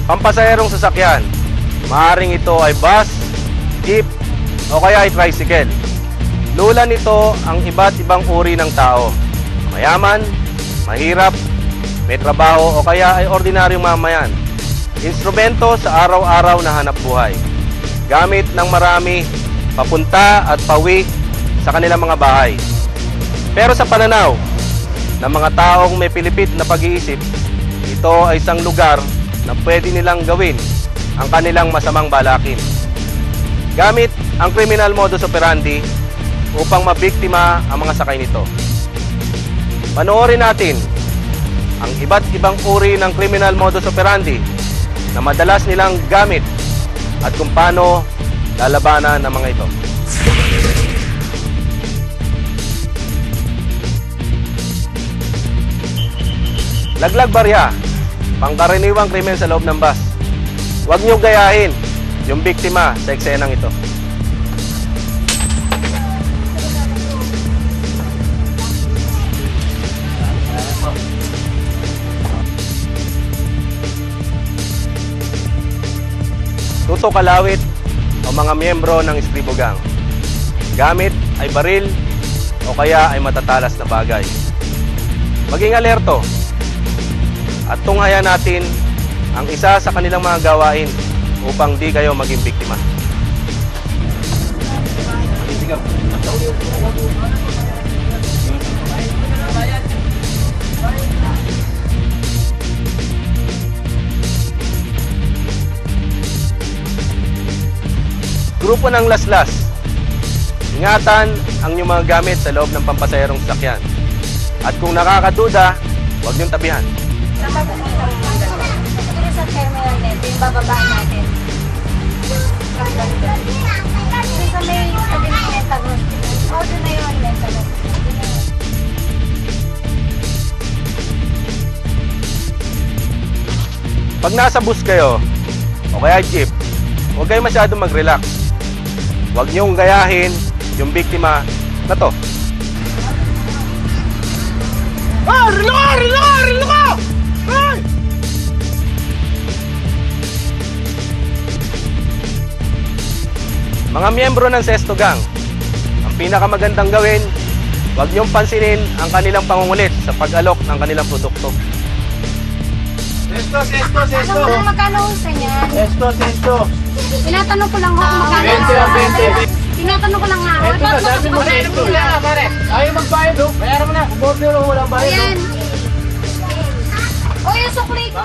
pampasaherong sasakyan. Maaaring ito ay bus, jeep, o kaya ay tricycle. Lulan nito ang iba't ibang uri ng tao. Mayaman, mahirap, may trabaho o kaya ay ordinaryong mamayan. Instrumento sa araw-araw na hanap buhay. Gamit ng marami, papunta at pauwi sa kanilang mga bahay. Pero sa pananaw ng mga taong may pilipit na pag-iisip, ito ay isang lugar na pwede nilang gawin ang kanilang masamang balakin. Gamit ang criminal modus operandi upang mabiktima ang mga sakay nito. Panoorin natin ang iba't ibang uri ng criminal modus operandi na madalas nilang gamit at kung paano lalabanan ng mga ito. Laglag barya, pangkaraniwang krimen sa loob ng bus. Huwag niyong gayahin yung biktima sa eksenang ito. Tutok kalawit o mga miyembro ng Estribo Gang. Gamit ay baril o kaya ay matatalas na bagay. Maging alerto at tunghayan natin ang isa sa kanilang mga gawain upang di kayo maging biktima. Grupo ng laslas. Ingatan ang inyong mga gamit sa loob ng pampasaherong sasakyan. At kung nakakaduda, huwag niyong tabihan. Dito sa terminal nito, yung bababaan natin. Dito sa may sabi ng mental hospital. O, doon na yun, mental hospital. Pag nasa bus kayo, o kaya jeep, huwag kayo masyadong mag-relax. Huwag niyong gayahin yung biktima na to. Ah! Rilo ka! Rilo ka! Rilo ka! Ay! Mga miyembro ng Sesto Gang, ang pinakamagandang gawin, huwag niyong pansinin ang kanilang pangungulit sa pag-alok ng kanilang produkto. Sesto, sesto, sesto. Ano, magkano sa niyan? Sesto, sesto. Tinatanong ko lang ho kung magkano. 20. Tinatanong ko lang nga. Ito na, sabi mo sesto. Pare, ayaw magbayad ho. Bayaran mo na. Kung border ho, walang bayad ho. Ayan. O, yung sukli ko.